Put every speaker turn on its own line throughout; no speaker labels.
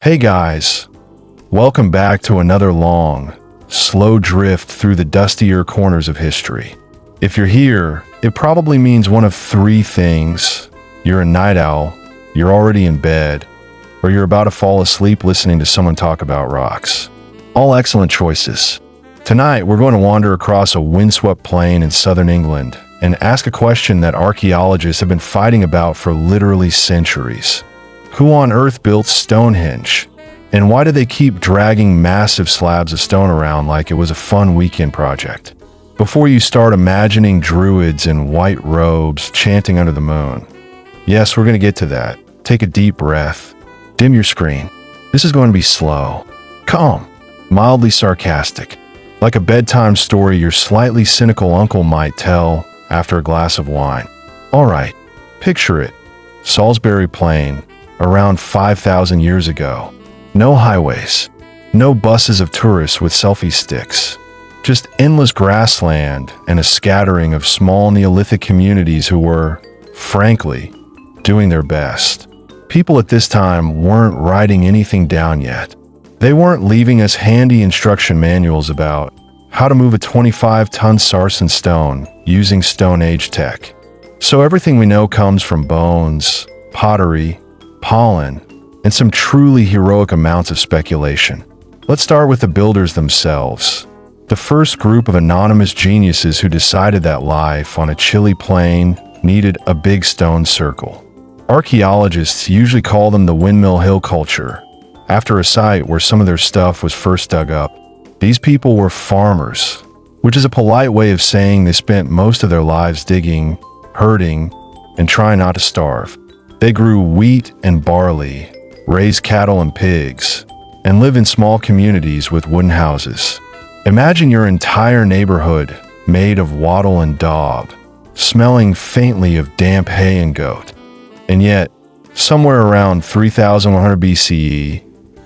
Hey guys, welcome back to another long, slow drift through the dustier corners of history. If you're here, it probably means one of three things. You're a night owl, you're already in bed, or you're about to fall asleep listening to someone talk about rocks. All excellent choices. Tonight, we're going to wander across a windswept plain in southern England and ask a question that archaeologists have been fighting about for literally centuries. Who on earth built Stonehenge? And why do they keep dragging massive slabs of stone around like it was a fun weekend project? Before you start imagining druids in white robes chanting under the moon. Yes, we're going to get to that. Take a deep breath. Dim your screen. This is going to be slow, calm, mildly sarcastic, like a bedtime story your slightly cynical uncle might tell after a glass of wine. All right, picture it. Salisbury Plain, around 5,000 years ago. No highways, no buses of tourists with selfie sticks, just endless grassland and a scattering of small Neolithic communities who were, frankly, doing their best. People at this time weren't writing anything down yet. They weren't leaving us handy instruction manuals about how to move a 25-ton sarsen stone using Stone Age tech. So everything we know comes from bones, pottery, pollen, and some truly heroic amounts of speculation. Let's start with the builders themselves, the first group of anonymous geniuses who decided that life on a chilly plain needed a big stone circle. Archaeologists usually call them the Windmill Hill culture, after a site where some of their stuff was first dug up. These people were farmers, which is a polite way of saying they spent most of their lives digging, herding, and trying not to starve. They grew wheat and barley, raised cattle and pigs, and live in small communities with wooden houses. Imagine your entire neighborhood made of wattle and daub, smelling faintly of damp hay and goat. And yet, somewhere around 3100 BCE,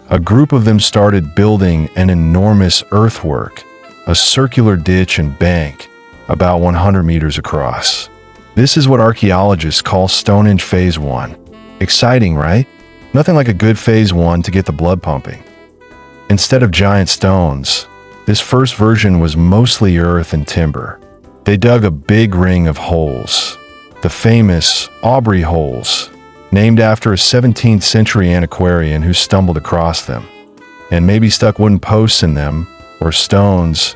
a group of them started building an enormous earthwork, a circular ditch and bank about 100 meters across. This is what archaeologists call Stonehenge Phase 1. Exciting, right? Nothing like a good Phase 1 to get the blood pumping. Instead of giant stones, this first version was mostly earth and timber. They dug a big ring of holes, the famous Aubrey holes, named after a 17th century antiquarian who stumbled across them, and maybe stuck wooden posts in them, or stones,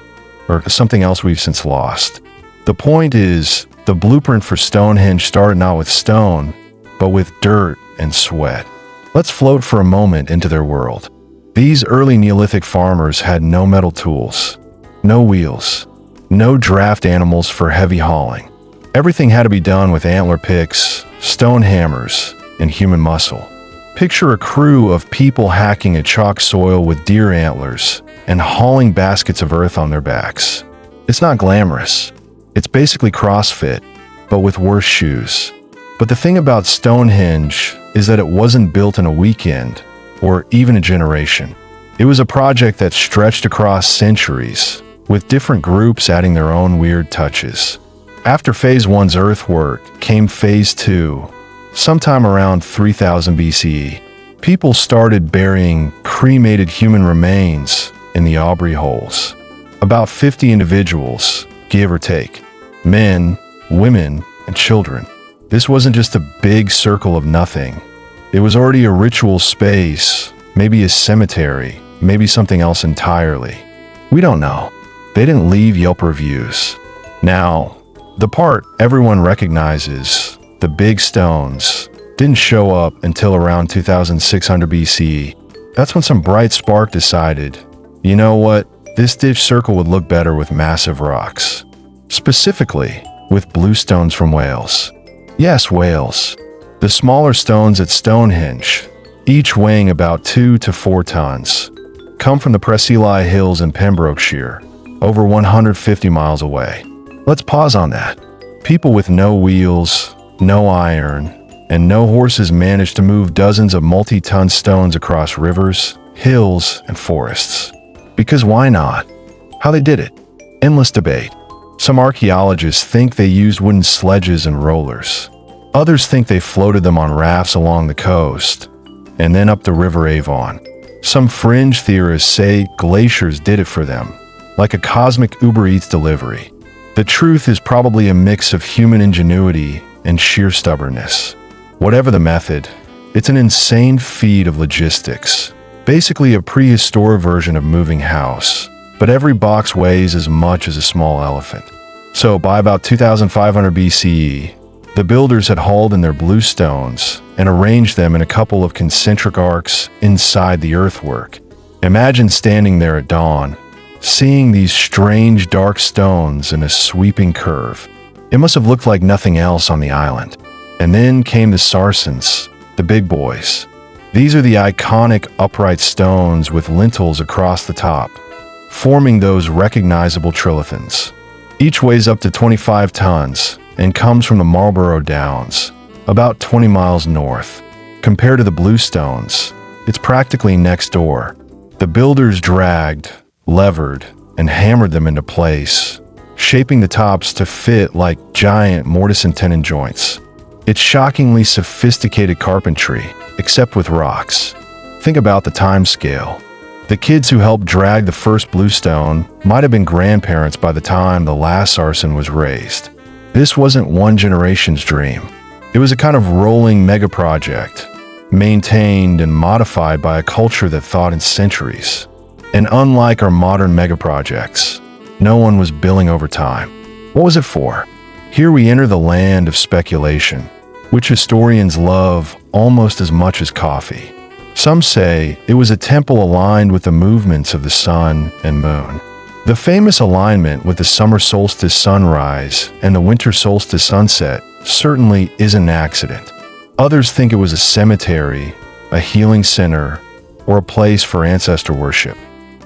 or something else we've since lost. The point is, the blueprint for Stonehenge started not with stone, but with dirt and sweat. Let's float for a moment into their world. These early Neolithic farmers had no metal tools, no wheels, no draft animals for heavy hauling. Everything had to be done with antler picks, stone hammers, and human muscle. Picture a crew of people hacking at chalk soil with deer antlers and hauling baskets of earth on their backs. It's not glamorous. It's basically CrossFit, but with worse shoes. But the thing about Stonehenge is that it wasn't built in a weekend or even a generation. It was a project that stretched across centuries, with different groups adding their own weird touches. After Phase 1's earthwork came Phase 2, sometime around 3000 BCE. People started burying cremated human remains in the Aubrey holes. About 50 individuals, give or take. Men, women, and children. This wasn't just a big circle of nothing. It was already a ritual space, maybe a cemetery, maybe something else entirely. We don't know. They didn't leave Yelp reviews. Now, the part everyone recognizes, the big stones, didn't show up until around 2600 BCE. That's when some bright spark decided, you know what, this ditch circle would look better with massive rocks. Specifically, with blue stones from Wales. Yes, Wales. The smaller stones at Stonehenge, each weighing about 2 to 4 tons, come from the Preseli Hills in Pembrokeshire, over 150 miles away. Let's pause on that. People with no wheels, no iron, and no horses managed to move dozens of multi-ton stones across rivers, hills, and forests. Because why not? How they did it? Endless debate. Some archaeologists think they used wooden sledges and rollers. Others think they floated them on rafts along the coast, and then up the River Avon. Some fringe theorists say glaciers did it for them, like a cosmic Uber Eats delivery. The truth is probably a mix of human ingenuity and sheer stubbornness. Whatever the method, it's an insane feat of logistics. Basically a prehistoric version of moving house, but every box weighs as much as a small elephant. So by about 2500 BCE, the builders had hauled in their blue stones and arranged them in a couple of concentric arcs inside the earthwork. Imagine standing there at dawn, seeing these strange dark stones in a sweeping curve. It must have looked like nothing else on the island. And then came the Saracens, the big boys. These are the iconic upright stones with lintels across the top, forming those recognizable trilithons. Each weighs up to 25 tons and comes from the Marlborough Downs, about 20 miles north. Compared to the blue stones, it's practically next door. The builders dragged, levered, and hammered them into place, shaping the tops to fit like giant mortise and tenon joints. It's shockingly sophisticated carpentry, except with rocks. Think about the time scale. The kids who helped drag the first blue stone might have been grandparents by the time the last Saracen was raised. This wasn't one generation's dream. It was a kind of rolling mega project, maintained and modified by a culture that thought in centuries. And unlike our modern mega projects, no one was billing over time. What was it for? Here we enter the land of speculation, which historians love almost as much as coffee. Some say it was a temple aligned with the movements of the sun and moon. The famous alignment with the summer solstice sunrise and the winter solstice sunset certainly isn't an accident. Others think it was a cemetery, a healing center, or a place for ancestor worship.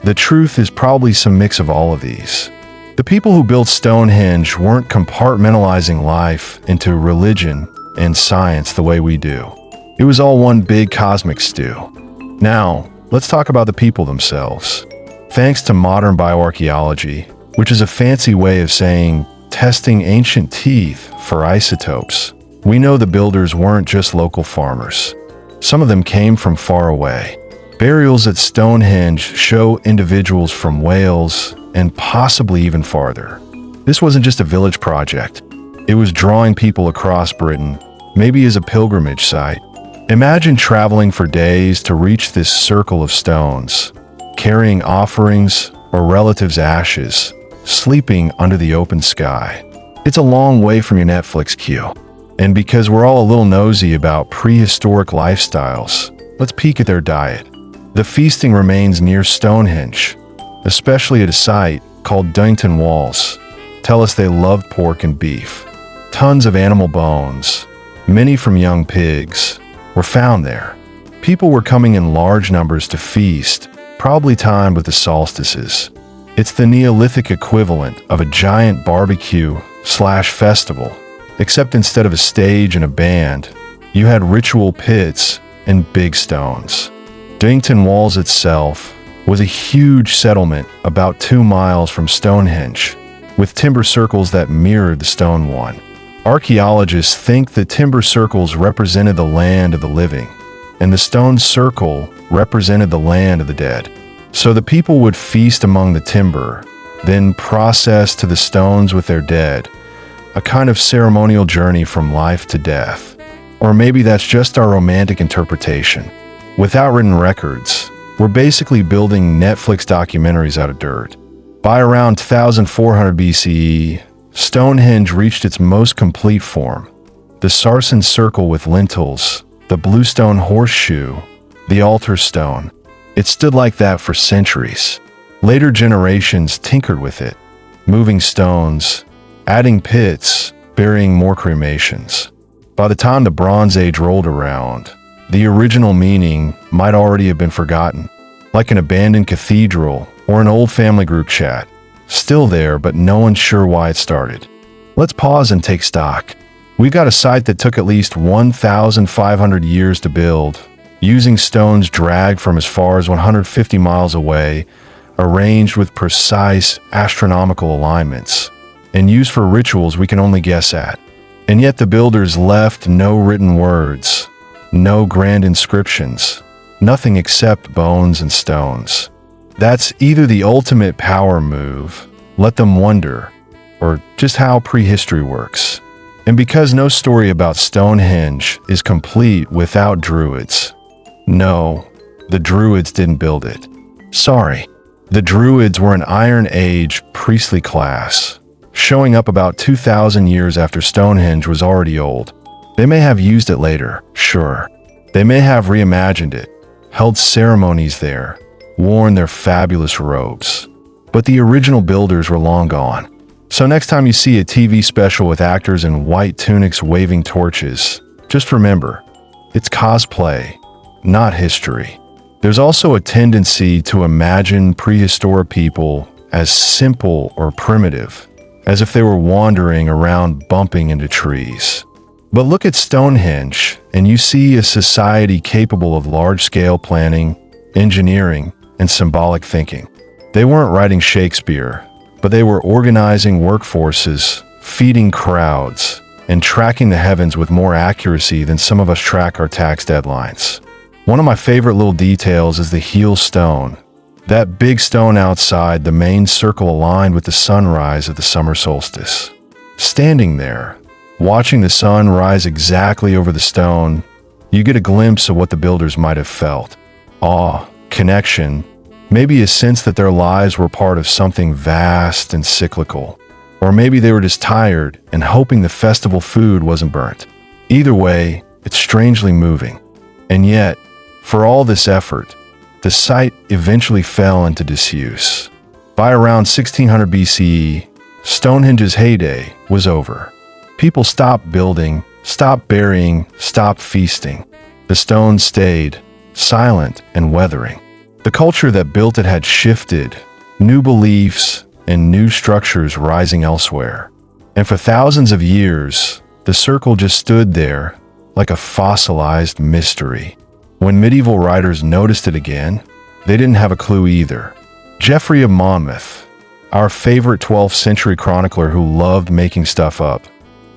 The truth is probably some mix of all of these. The people who built Stonehenge weren't compartmentalizing life into religion and science the way we do. It was all one big cosmic stew. Now, let's talk about the people themselves. Thanks to modern bioarchaeology, which is a fancy way of saying testing ancient teeth for isotopes, we know the builders weren't just local farmers. Some of them came from far away. Burials at Stonehenge show individuals from Wales and possibly even farther. This wasn't just a village project. It was drawing people across Britain, maybe as a pilgrimage site. Imagine traveling for days to reach this circle of stones, carrying offerings or relatives' ashes, sleeping under the open sky. It's a long way from your Netflix queue. And because we're all a little nosy about prehistoric lifestyles, let's peek at their diet. The feasting remains near Stonehenge, especially at a site called Dynton Walls. Tell us they loved pork and beef. Tons of animal bones, many from young pigs, were found there. People were coming in large numbers to feast, probably timed with the solstices. It's the Neolithic equivalent of a giant barbecue/festival, except instead of a stage and a band, you had ritual pits and big stones. Dynton Walls itself was a huge settlement about 2 miles from Stonehenge, with timber circles that mirrored the stone one. Archaeologists think the timber circles represented the land of the living, and the stone circle represented the land of the dead. So the people would feast among the timber, then process to the stones with their dead, a kind of ceremonial journey from life to death. Or maybe that's just our romantic interpretation. Without written records, we're basically building Netflix documentaries out of dirt. By around 1400 BCE, Stonehenge reached its most complete form. The Saracen circle with lintels, the bluestone horseshoe, the altar stone. It stood like that for centuries. Later generations tinkered with it, moving stones, adding pits, burying more cremations. By the time the Bronze Age rolled around, the original meaning might already have been forgotten, like an abandoned cathedral or an old family group chat. Still there, but no one's sure why it started. Let's pause and take stock. We've got a site that took at least 1,500 years to build, using stones dragged from as far as 150 miles away, arranged with precise astronomical alignments, and used for rituals we can only guess at. And yet the builders left no written words, no grand inscriptions, nothing except bones and stones. That's either the ultimate power move, let them wonder, or just how prehistory works. And because no story about Stonehenge is complete without druids. No, the druids didn't build it. Sorry. The druids were an Iron Age priestly class, showing up about 2,000 years after Stonehenge was already old. They may have used it later, sure. They may have reimagined it, held ceremonies there, worn their fabulous robes. But the original builders were long gone. So next time you see a TV special with actors in white tunics waving torches, just remember, it's cosplay, not history. There's also a tendency to imagine prehistoric people as simple or primitive, as if they were wandering around bumping into trees. But look at Stonehenge, and you see a society capable of large-scale planning, engineering, and symbolic thinking. They weren't writing Shakespeare, but they were organizing workforces, feeding crowds, and tracking the heavens with more accuracy than some of us track our tax deadlines. One of my favorite little details is the heel stone. That big stone outside the main circle aligned with the sunrise of the summer solstice. Standing there, watching the sun rise exactly over the stone, you get a glimpse of what the builders might have felt. Awe, connection, maybe a sense that their lives were part of something vast and cyclical. Or maybe they were just tired and hoping the festival food wasn't burnt. Either way, it's strangely moving. And yet, for all this effort, the site eventually fell into disuse. By around 1600 BCE, Stonehenge's heyday was over. People stopped building, stopped burying, stopped feasting. The stones stayed, silent and weathering. The culture that built it had shifted, new beliefs and new structures rising elsewhere. And for thousands of years, the circle just stood there like a fossilized mystery. When medieval writers noticed it again, they didn't have a clue either. Geoffrey of Monmouth, our favorite 12th century chronicler who loved making stuff up,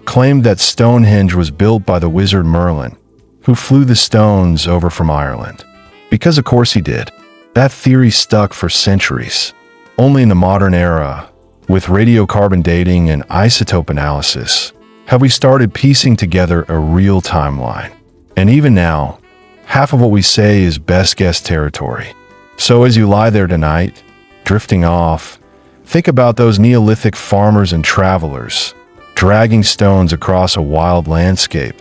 claimed that Stonehenge was built by the wizard Merlin, who flew the stones over from Ireland. Because of course he did. That theory stuck for centuries. Only in the modern era, with radiocarbon dating and isotope analysis, have we started piecing together a real timeline. And even now, half of what we say is best guess territory. So as you lie there tonight, drifting off, think about those Neolithic farmers and travelers, dragging stones across a wild landscape,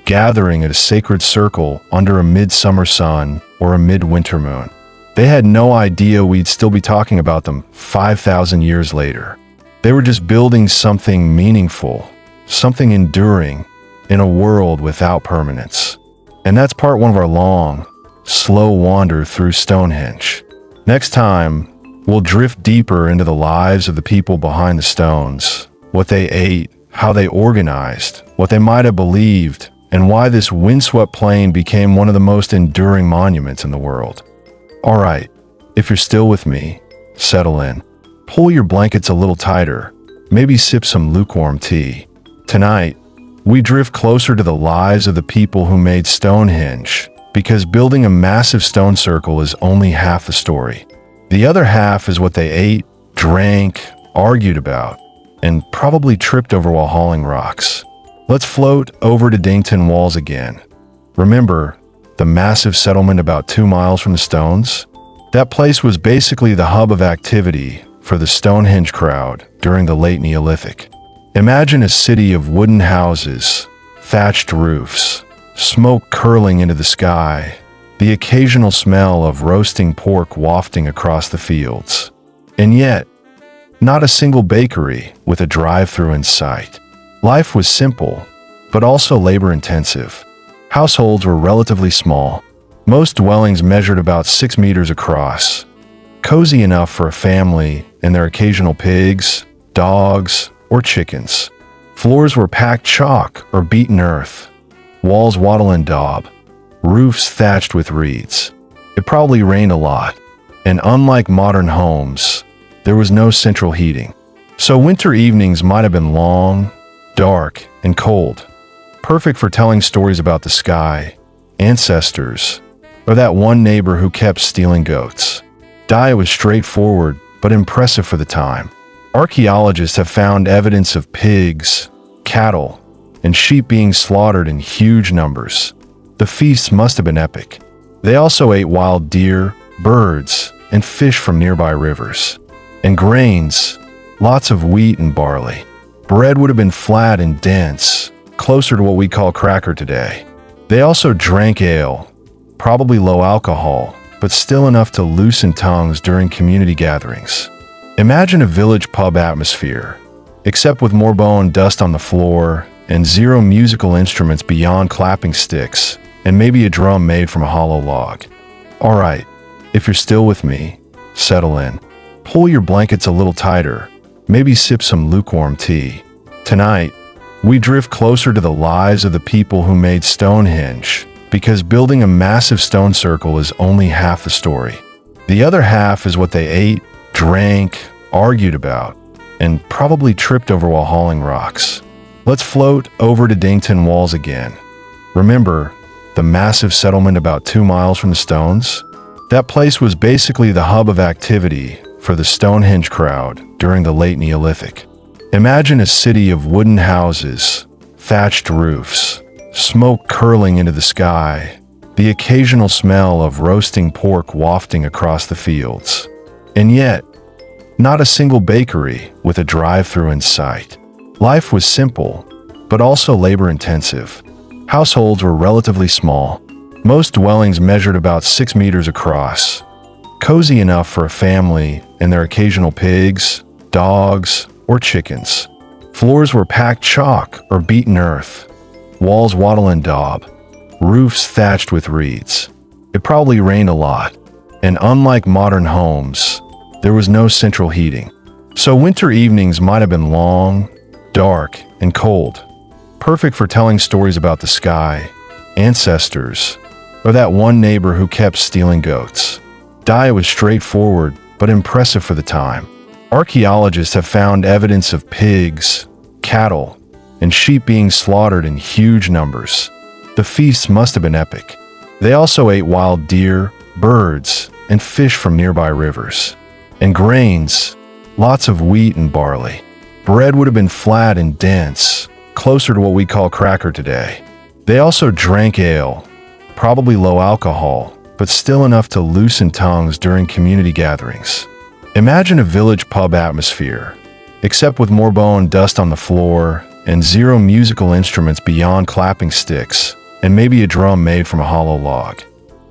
gathering at a sacred circle under a midsummer sun or a midwinter moon. They had no idea we'd still be talking about them 5,000 years later. They were just building something meaningful, something enduring, in a world without permanence. And that's part one of our long, slow wander through Stonehenge. Next time, we'll drift deeper into the lives of the people behind the stones, what they ate, how they organized, what they might have believed, and why this windswept plain became one of the most enduring monuments in the world. All right, if you're still with me, settle in. Pull your blankets a little tighter, maybe sip some lukewarm tea. Tonight, we drift closer to the lives of the people who made Stonehenge, because building a massive stone circle is only half the story. The other half is what they ate, drank, argued about, and probably tripped over while hauling rocks. Let's float over to Dington Walls again. Remember the massive settlement about 2 miles from the stones? That place was basically the hub of activity for the Stonehenge crowd during the late Neolithic. Imagine a city of wooden houses, thatched roofs, smoke curling into the sky, the occasional smell of roasting pork wafting across the fields. And yet, not a single bakery with a drive-through in sight. Life was simple, but also labor-intensive. Households were relatively small. Most dwellings measured about 6 meters across, cozy enough for a family and their occasional pigs, dogs, or chickens. Floors were packed chalk or beaten earth, walls wattle and daub, roofs thatched with reeds. It probably rained a lot, and unlike modern homes, there was no central heating. So winter evenings might have been long, dark, and cold, perfect for telling stories about the sky, ancestors, or that one neighbor who kept stealing goats. Diet was straightforward but impressive for the time. Archaeologists have found evidence of pigs, cattle, and sheep being slaughtered in huge numbers. The feasts must have been epic. They also ate wild deer, birds, and fish from nearby rivers. And grains, lots of wheat and barley. Bread would have been flat and dense, closer to what we call cracker today. They also drank ale, probably low alcohol, but still enough to loosen tongues during community gatherings. Imagine a village pub atmosphere, except with more bone dust on the floor and zero musical instruments beyond clapping sticks and maybe a drum made from a hollow log. All right, if you're still with me, settle in. Pull your blankets a little tighter, maybe sip some lukewarm tea. Tonight, we drift closer to the lives of the people who made Stonehenge, because building a massive stone circle is only half the story. The other half is what they ate, drank, argued about, and probably tripped over while hauling rocks. Let's float over to Dington Walls again. Remember the massive settlement about 2 miles from the stones? That place was basically the hub of activity for the Stonehenge crowd during the late Neolithic. Imagine a city of wooden houses, thatched roofs, smoke curling into the sky, the occasional smell of roasting pork wafting across the fields. And yet, not a single bakery with a drive-through in sight. Life was simple, but also labor-intensive. Households were relatively small. Most dwellings measured about 6 meters across. Cozy enough for a family and their occasional pigs, dogs, or chickens. Floors were packed chalk or beaten earth. Walls wattle and daub. Roofs thatched with reeds. It probably rained a lot. And unlike modern homes, there was no central heating. So winter evenings might have been long, dark, and cold. Perfect for telling stories about the sky, ancestors, or that one neighbor who kept stealing goats. Diet was straightforward but impressive for the time. Archaeologists have found evidence of pigs, cattle, and sheep being slaughtered in huge numbers. The feasts must have been epic. They also ate wild deer, birds, and fish from nearby rivers. And grains, lots of wheat and barley. Bread would have been flat and dense, closer to what we call cracker today. They also drank ale, probably low alcohol, but still enough to loosen tongues during community gatherings. Imagine a village pub atmosphere, except with more bone dust on the floor and zero musical instruments beyond clapping sticks and maybe a drum made from a hollow log.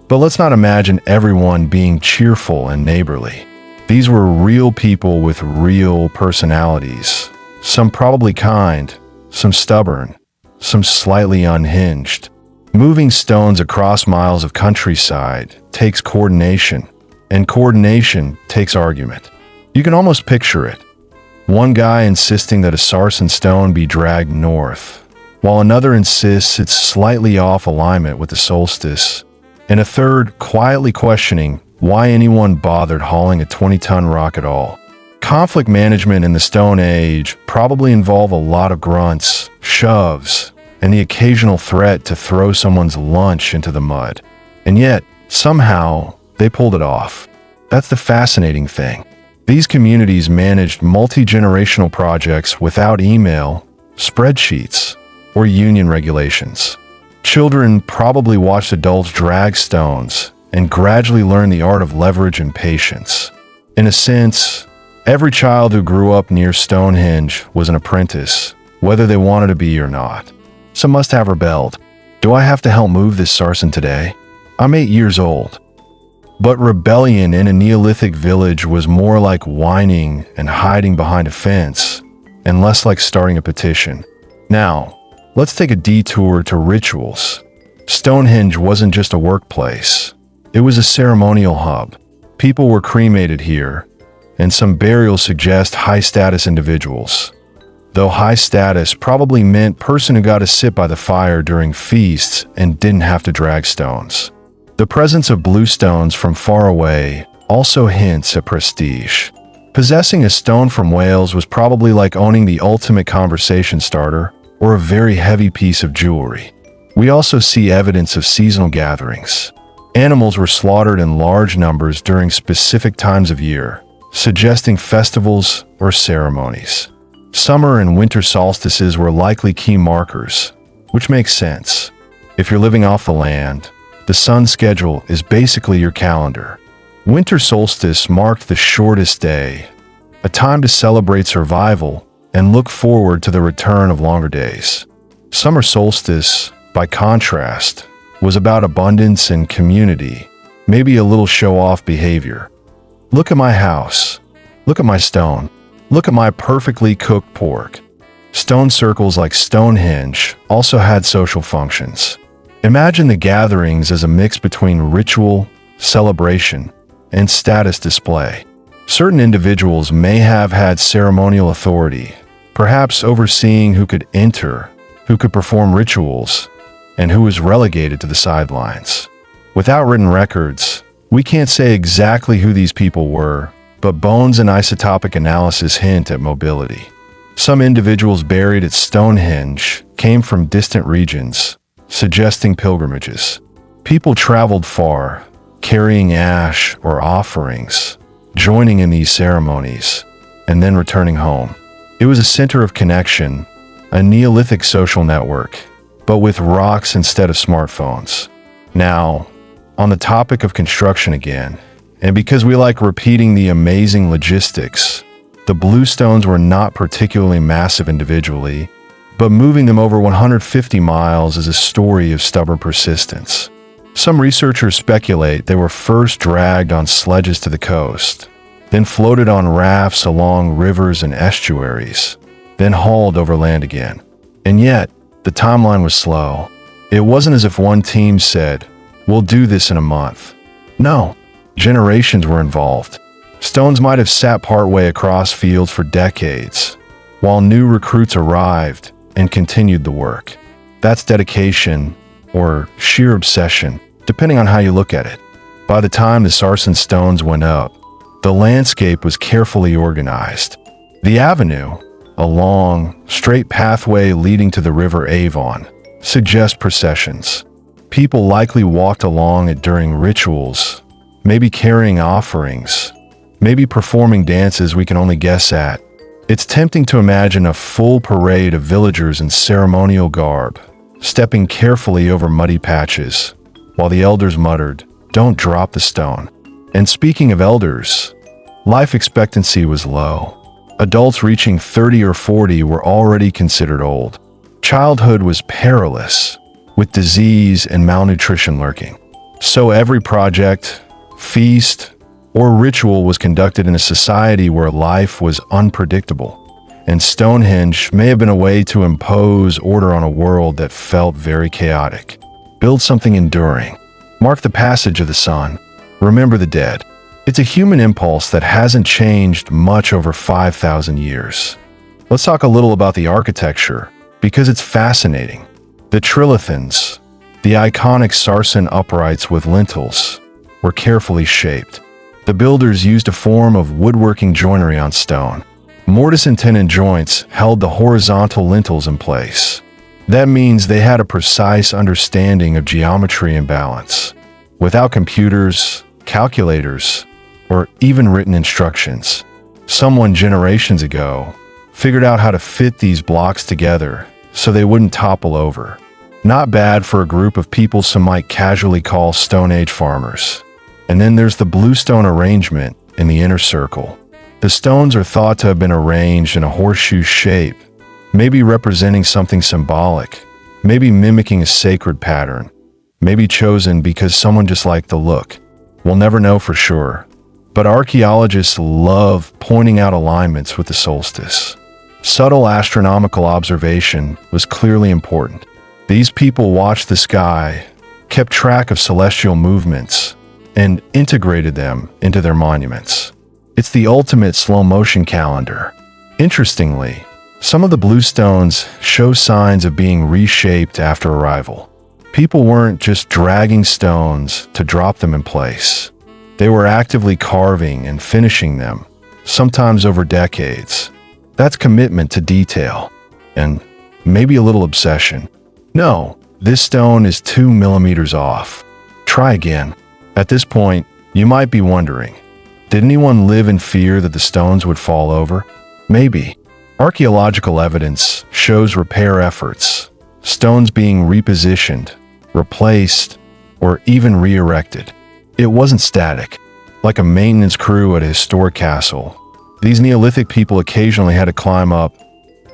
But let's not imagine everyone being cheerful and neighborly. These were real people with real personalities, some probably kind, some stubborn, some slightly unhinged. Moving stones across miles of countryside takes coordination, and coordination takes argument. You can almost picture it. One guy insisting that a sarsen stone be dragged north, while another insists it's slightly off alignment with the solstice, and a third quietly questioning why anyone bothered hauling a 20-ton rock at all. Conflict management in the Stone Age probably involved a lot of grunts, shoves, and the occasional threat to throw someone's lunch into the mud. And yet, somehow, they pulled it off. That's the fascinating thing. These communities managed multi-generational projects without email, spreadsheets, or union regulations. Children probably watched adults drag stones and gradually learned the art of leverage and patience. In a sense, every child who grew up near Stonehenge was an apprentice, whether they wanted to be or not. Some must have rebelled. Do I have to help move this sarsen today? I'm 8 years old. But rebellion in a Neolithic village was more like whining and hiding behind a fence, and less like starting a petition. Now, let's take a detour to rituals. Stonehenge wasn't just a workplace. It was a ceremonial hub. People were cremated here, and some burials suggest high-status individuals. Though high status probably meant person who got to sit by the fire during feasts and didn't have to drag stones. The presence of blue stones from far away also hints at prestige. Possessing a stone from Wales was probably like owning the ultimate conversation starter or a very heavy piece of jewelry. We also see evidence of seasonal gatherings. Animals were slaughtered in large numbers during specific times of year, suggesting festivals or ceremonies. Summer and winter solstices were likely key markers, which makes sense. If you're living off the land, the sun's schedule is basically your calendar. Winter solstice marked the shortest day, a time to celebrate survival and look forward to the return of longer days. Summer solstice, by contrast, was about abundance and community, maybe a little show-off behavior. Look at my house. Look at my stone. Look at my perfectly cooked pork. Stone circles like Stonehenge also had social functions. Imagine the gatherings as a mix between ritual, celebration, and status display. Certain individuals may have had ceremonial authority, perhaps overseeing who could enter, who could perform rituals, and who was relegated to the sidelines. Without written records, we can't say exactly who these people were, but bones and isotopic analysis hint at mobility. Some individuals buried at Stonehenge came from distant regions, suggesting pilgrimages. People traveled far, carrying ash or offerings, joining in these ceremonies, and then returning home. It was a center of connection, a Neolithic social network, but with rocks instead of smartphones. Now, on the topic of construction again, and because we like repeating the amazing logistics, the bluestones were not particularly massive individually, but moving them over 150 miles is a story of stubborn persistence. Some researchers speculate they were first dragged on sledges to the coast, then floated on rafts along rivers and estuaries, then hauled over land again. And yet, the timeline was slow. It wasn't as if one team said, "We'll do this in a month." No, generations were involved. Stones might have sat partway across fields for decades, while new recruits arrived and continued the work. That's dedication, or sheer obsession, depending on how you look at it. By the time the sarsen stones went up, the landscape was carefully organized. The avenue, a long, straight pathway leading to the river Avon, suggests processions. People likely walked along it during rituals, maybe carrying offerings, maybe performing dances we can only guess at. It's tempting to imagine a full parade of villagers in ceremonial garb, stepping carefully over muddy patches, while the elders muttered, "Don't drop the stone." And speaking of elders, life expectancy was low. Adults reaching 30 or 40 were already considered old. Childhood was perilous, with disease and malnutrition lurking. So every project, feast, or ritual was conducted in a society where life was unpredictable, and Stonehenge may have been a way to impose order on a world that felt very chaotic. Build something enduring. Mark the passage of the sun. Remember the dead. It's a human impulse that hasn't changed much over 5,000 years. Let's talk a little about the architecture, because it's fascinating. The trilithons, the iconic sarsen uprights with lintels, were carefully shaped. The builders used a form of woodworking joinery on stone. Mortise and tenon joints held the horizontal lintels in place. That means they had a precise understanding of geometry and balance. Without computers, calculators, or even written instructions, someone generations ago figured out how to fit these blocks together so they wouldn't topple over. Not bad for a group of people some might casually call Stone Age farmers. And then there's the bluestone arrangement in the inner circle. The stones are thought to have been arranged in a horseshoe shape, maybe representing something symbolic, maybe mimicking a sacred pattern, maybe chosen because someone just liked the look. We'll never know for sure, but archaeologists love pointing out alignments with the solstice. Subtle astronomical observation was clearly important. These people watched the sky, kept track of celestial movements, and integrated them into their monuments. It's the ultimate slow-motion calendar. Interestingly, some of the bluestones show signs of being reshaped after arrival. People weren't just dragging stones to drop them in place. They were actively carving and finishing them, sometimes over decades. That's commitment to detail, and maybe a little obsession. No, this stone is 2 millimeters off. Try again. At this point, you might be wondering, did anyone live in fear that the stones would fall over? Maybe. Archaeological evidence shows repair efforts, stones being repositioned, replaced, or even re-erected. It wasn't static. Like a maintenance crew at a historic castle, these Neolithic people occasionally had to climb up,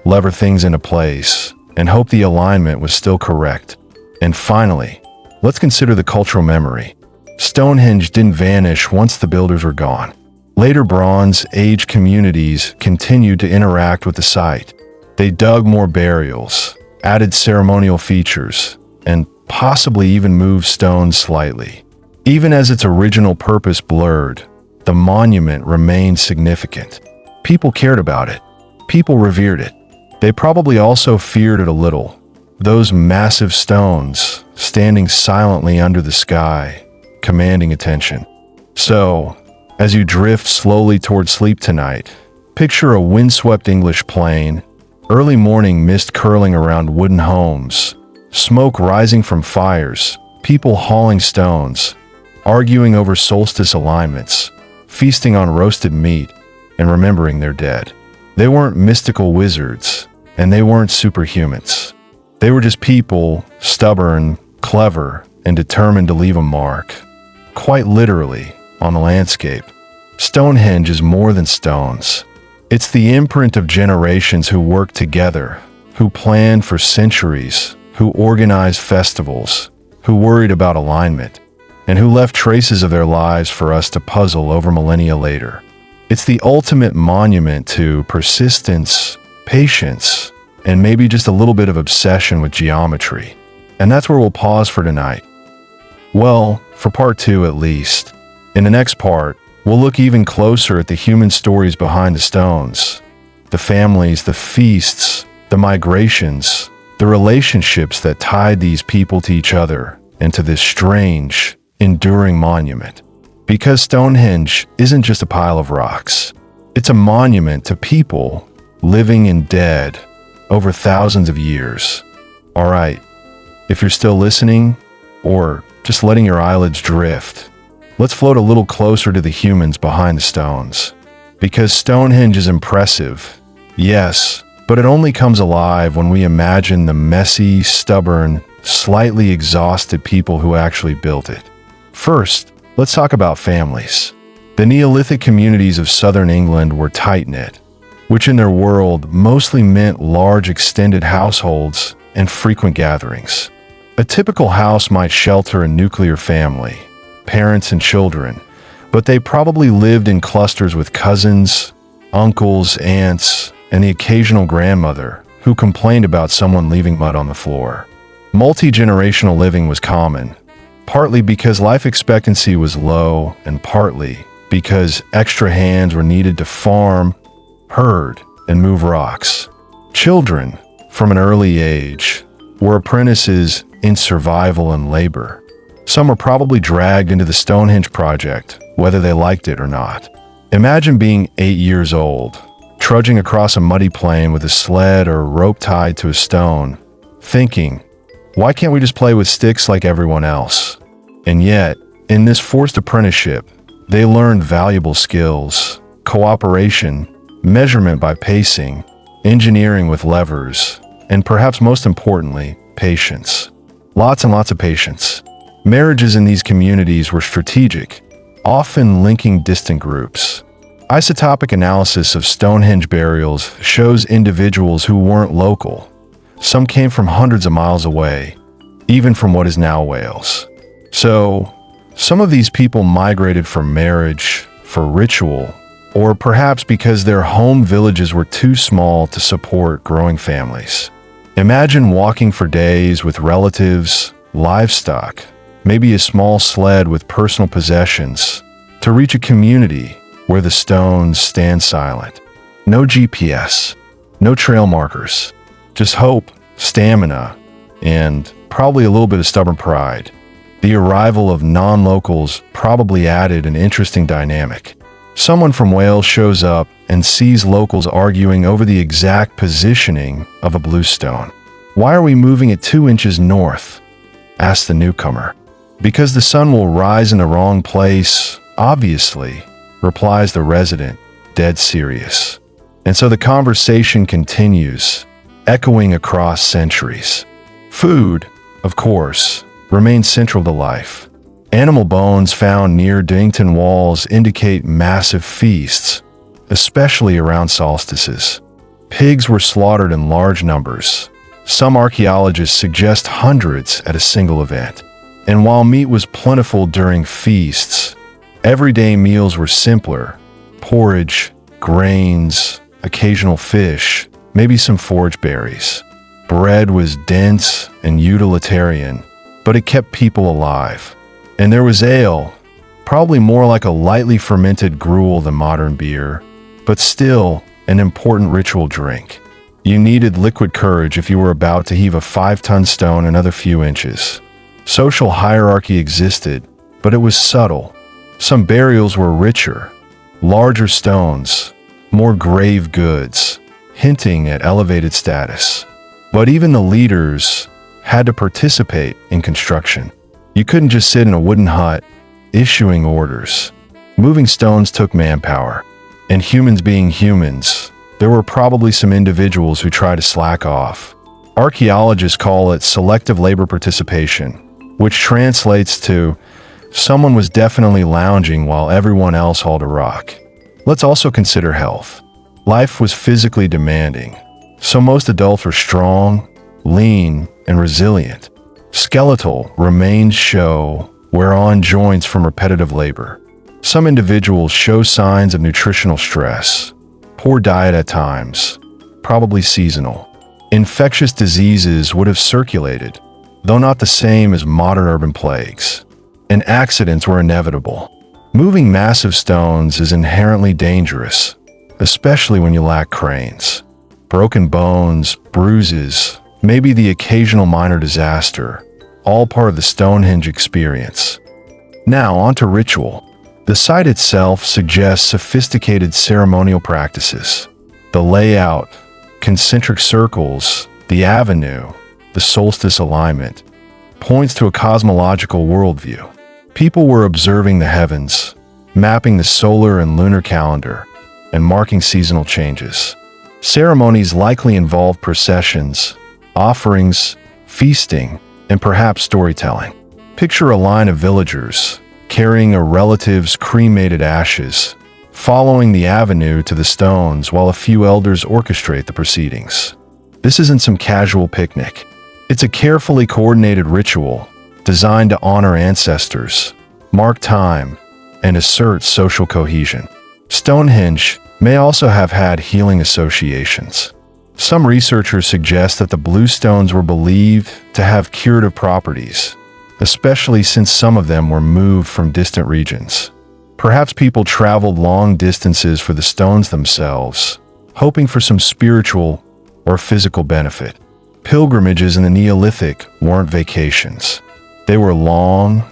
lever things into place, and hope the alignment was still correct. And finally, let's consider the cultural memory. Stonehenge didn't vanish once the builders were gone. Later Bronze Age communities continued to interact with the site. They dug more burials, added ceremonial features, and possibly even moved stones slightly. Even as its original purpose blurred, the monument remained significant. People cared about it. People revered it. They probably also feared it a little. Those massive stones standing silently under the sky, commanding attention. So, as you drift slowly toward sleep tonight, picture a windswept English plain, early morning mist curling around wooden homes, smoke rising from fires, people hauling stones, arguing over solstice alignments, feasting on roasted meat, and remembering their dead. They weren't mystical wizards, and they weren't superhumans. They were just people, stubborn, clever, and determined to leave a mark. Quite literally, on the landscape. Stonehenge is more than stones. It's the imprint of generations who worked together, who planned for centuries, who organized festivals, who worried about alignment, and who left traces of their lives for us to puzzle over millennia later. It's the ultimate monument to persistence, patience, and maybe just a little bit of obsession with geometry. And that's where we'll pause for tonight. Well, for part 2 at least. In the next part, we'll look even closer at the human stories behind the stones, the families, the feasts, the migrations, the relationships that tied these people to each other and to this strange, enduring monument. Because Stonehenge isn't just a pile of rocks. It's a monument to people, living and dead, over thousands of years. All right, if you're still listening, or just letting your eyelids drift, let's float a little closer to the humans behind the stones. Because Stonehenge is impressive, yes, but it only comes alive when we imagine the messy, stubborn, slightly exhausted people who actually built it. First, let's talk about families. The Neolithic communities of southern England were tight-knit, which in their world mostly meant large extended households and frequent gatherings. A typical house might shelter a nuclear family, parents and children, but they probably lived in clusters with cousins, uncles, aunts, and the occasional grandmother who complained about someone leaving mud on the floor. Multi-generational living was common, partly because life expectancy was low and partly because extra hands were needed to farm, herd, and move rocks. Children, from an early age, were apprentices in survival and labor. Some were probably dragged into the Stonehenge project, whether they liked it or not. Imagine being 8 years old, trudging across a muddy plain with a sled or rope tied to a stone, thinking, why can't we just play with sticks like everyone else? And yet, in this forced apprenticeship, they learned valuable skills, cooperation, measurement by pacing, engineering with levers, and perhaps most importantly, patience. Lots and lots of patience. Marriages in these communities were strategic, often linking distant groups. Isotopic analysis of Stonehenge burials shows individuals who weren't local. Some came from hundreds of miles away, even from what is now Wales. So, some of these people migrated for marriage, for ritual, or perhaps because their home villages were too small to support growing families. Imagine walking for days with relatives, livestock, maybe a small sled with personal possessions, to reach a community where the stones stand silent. No GPS, no trail markers, just hope, stamina, and probably a little bit of stubborn pride. The arrival of non-locals probably added an interesting dynamic. Someone from Wales shows up and sees locals arguing over the exact positioning of a blue stone. Why are we moving it 2 inches north? Asks the newcomer. Because the sun will rise in the wrong place, obviously, replies the resident, dead serious. And so the conversation continues, echoing across centuries. Food, of course, remains central to life. Animal bones found near Dington walls indicate massive feasts, especially around solstices. Pigs were slaughtered in large numbers. Some archaeologists suggest hundreds at a single event. And while meat was plentiful during feasts, everyday meals were simpler: porridge, grains, occasional fish, maybe some forage berries. Bread was dense and utilitarian, but it kept people alive. And there was ale, probably more like a lightly fermented gruel than modern beer, but still an important ritual drink. You needed liquid courage if you were about to heave a 5-ton stone another few inches. Social hierarchy existed, but it was subtle. Some burials were richer, larger stones, more grave goods, hinting at elevated status. But even the leaders had to participate in construction. You couldn't just sit in a wooden hut, issuing orders. Moving stones took manpower. And humans being humans, there were probably some individuals who tried to slack off. Archaeologists call it selective labor participation, which translates to someone was definitely lounging while everyone else hauled a rock. Let's also consider health. Life was physically demanding, so most adults were strong, lean, and resilient. Skeletal remains show wear on joints from repetitive labor. Some individuals show signs of nutritional stress, poor diet at times, probably seasonal. Infectious diseases would have circulated, though not the same as modern urban plagues. And accidents were inevitable. Moving massive stones is inherently dangerous, especially when you lack cranes. Broken bones, bruises, maybe the occasional minor disaster, all part of the Stonehenge experience. Now on to ritual. The site itself suggests sophisticated ceremonial practices. The layout, concentric circles, the avenue, the solstice alignment, points to a cosmological worldview. People were observing the heavens, mapping the solar and lunar calendar, and marking seasonal changes. Ceremonies likely involved processions, offerings, feasting, and perhaps storytelling. Picture a line of villagers carrying a relative's cremated ashes, following the avenue to the stones while a few elders orchestrate the proceedings. This isn't some casual picnic. It's a carefully coordinated ritual designed to honor ancestors, mark time, and assert social cohesion. Stonehenge may also have had healing associations. Some researchers suggest that the blue stones were believed to have curative properties, especially since some of them were moved from distant regions. Perhaps people traveled long distances for the stones themselves, hoping for some spiritual or physical benefit. Pilgrimages in the Neolithic weren't vacations. They were long,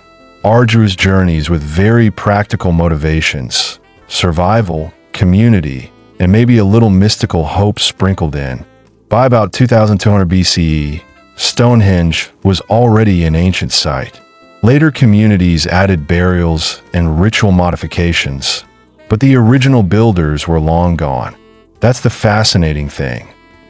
arduous journeys with very practical motivations: survival, community, and maybe a little mystical hope sprinkled in. By about 2200 BCE, Stonehenge was already an ancient site. Later communities added burials and ritual modifications, but the original builders were long gone. That's the fascinating thing.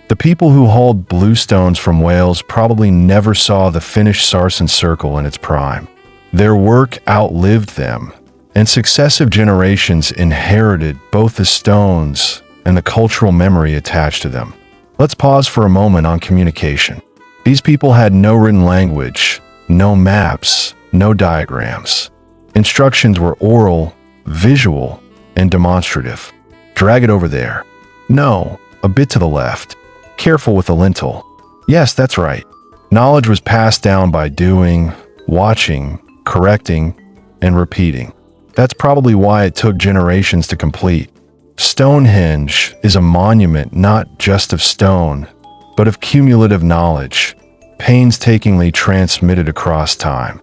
The people who hauled blue stones from Wales probably never saw the finished sarsen circle in its prime. Their work outlived them, and successive generations inherited both the stones and the cultural memory attached to them. Let's pause for a moment on communication. These people had no written language, no maps, no diagrams. Instructions were oral, visual, and demonstrative. Drag it over there. No, a bit to the left. Careful with the lintel. Yes, that's right. Knowledge was passed down by doing, watching, correcting, and repeating. That's probably why it took generations to complete. Stonehenge is a monument not just of stone, but of cumulative knowledge, painstakingly transmitted across time.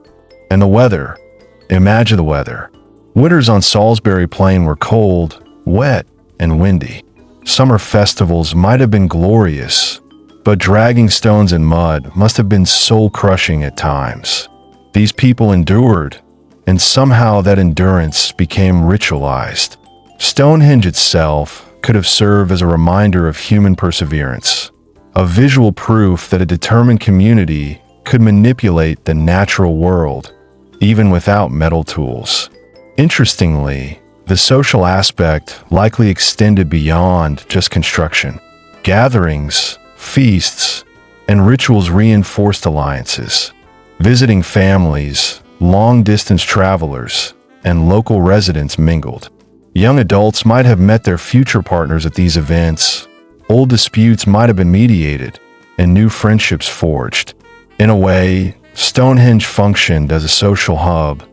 And the weather. Imagine the weather. Winters on Salisbury Plain were cold, wet, and windy. Summer festivals might have been glorious, but dragging stones in mud must have been soul-crushing at times. These people endured, and somehow that endurance became ritualized. Stonehenge itself could have served as a reminder of human perseverance, a visual proof that a determined community could manipulate the natural world, even without metal tools. Interestingly, the social aspect likely extended beyond just construction. Gatherings, feasts, and rituals reinforced alliances. Visiting families, long-distance travelers, and local residents mingled. Young adults might have met their future partners at these events. Old disputes might have been mediated, and new friendships forged. In a way, Stonehenge functioned as a social hub,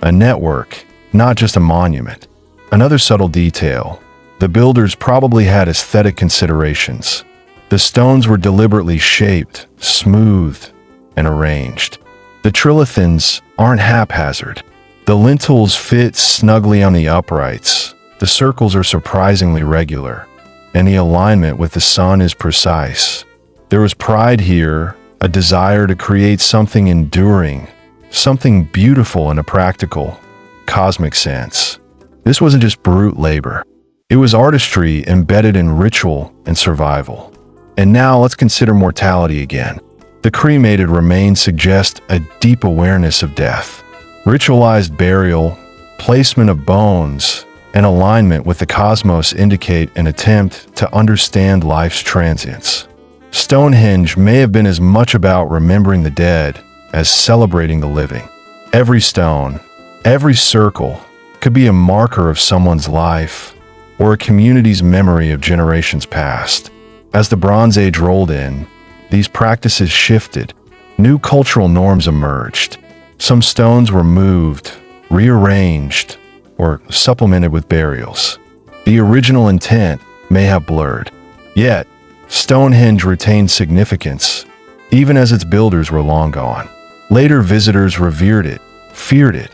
a network, not just a monument. Another subtle detail: the builders probably had aesthetic considerations. The stones were deliberately shaped, smoothed, and arranged. The trilithons aren't haphazard. The lintels fit snugly on the uprights, the circles are surprisingly regular, and the alignment with the sun is precise. There was pride here, a desire to create something enduring, something beautiful in a practical, cosmic sense. This wasn't just brute labor. It was artistry embedded in ritual and survival. And now let's consider mortality again. The cremated remains suggest a deep awareness of death. Ritualized burial, placement of bones, and alignment with the cosmos indicate an attempt to understand life's transience. Stonehenge may have been as much about remembering the dead as celebrating the living. Every stone, every circle, could be a marker of someone's life or a community's memory of generations past. As the Bronze Age rolled in, these practices shifted. New cultural norms emerged. Some stones were moved, rearranged, or supplemented with burials. The original intent may have blurred. Yet, Stonehenge retained significance, even as its builders were long gone. Later visitors revered it, feared it,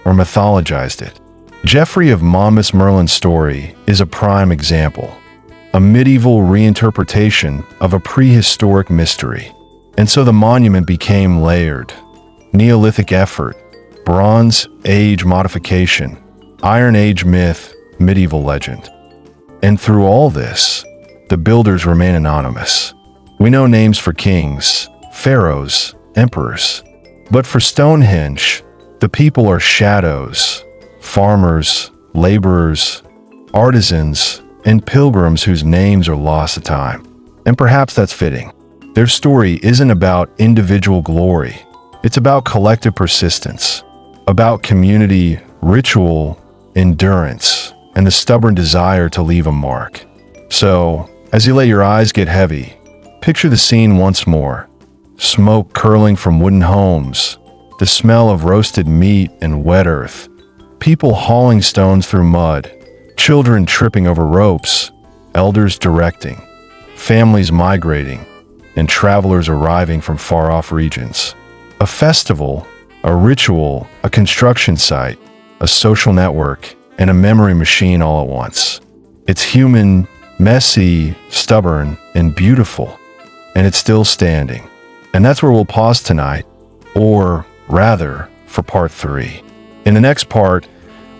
or mythologized it. Geoffrey of Monmouth Merlin's story is a prime example, a medieval reinterpretation of a prehistoric mystery. And so the monument became layered. Neolithic effort, Bronze Age modification, Iron Age myth, medieval legend. And through all this, the builders remain anonymous. We know names for kings, pharaohs, emperors. But for Stonehenge, the people are shadows, farmers, laborers, artisans, and pilgrims whose names are lost to time. And perhaps that's fitting. Their story isn't about individual glory. It's about collective persistence, about community, ritual, endurance, and the stubborn desire to leave a mark. So, as you let your eyes get heavy, picture the scene once more. Smoke curling from wooden homes, the smell of roasted meat and wet earth, people hauling stones through mud, children tripping over ropes, elders directing, families migrating, and travelers arriving from far-off regions. A festival, a ritual, a construction site, a social network, and a memory machine all at once. It's human, messy, stubborn, and beautiful, and it's still standing. And that's where we'll pause tonight, or rather, for part 3. In the next part,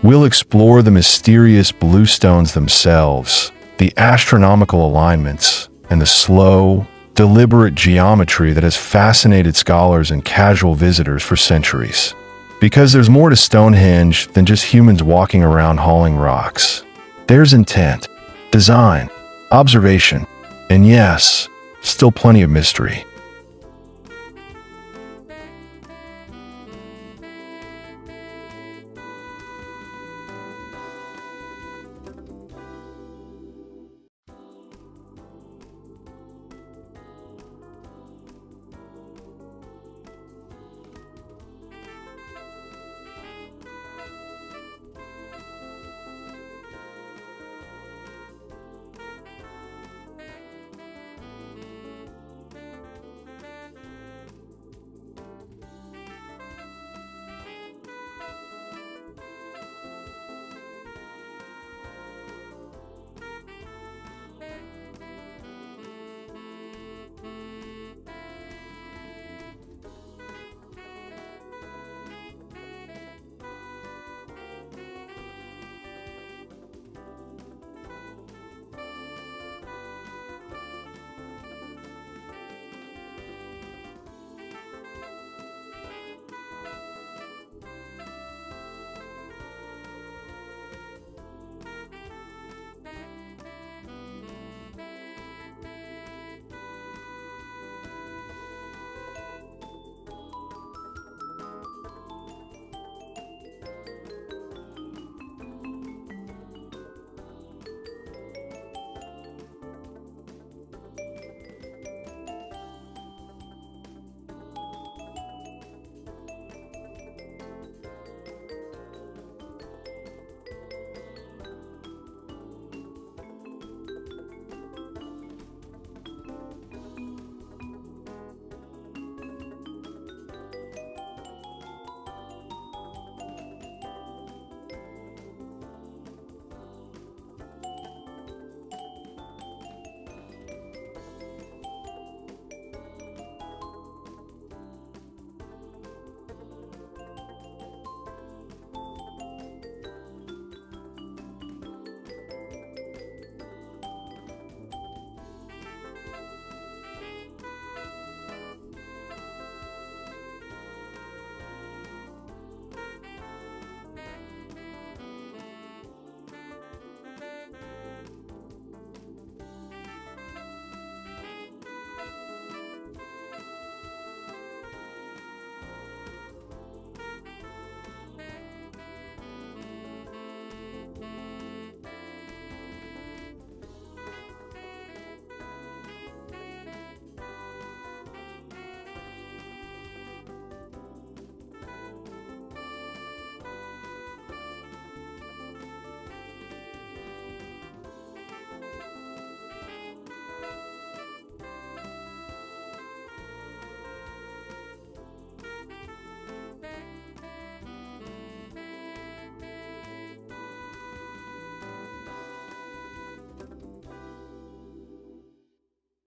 we'll explore the mysterious blue stones themselves, the astronomical alignments, and the slow, deliberate geometry that has fascinated scholars and casual visitors for centuries. Because there's more to Stonehenge than just humans walking around hauling rocks. There's intent, design, observation, and yes, still plenty of mystery.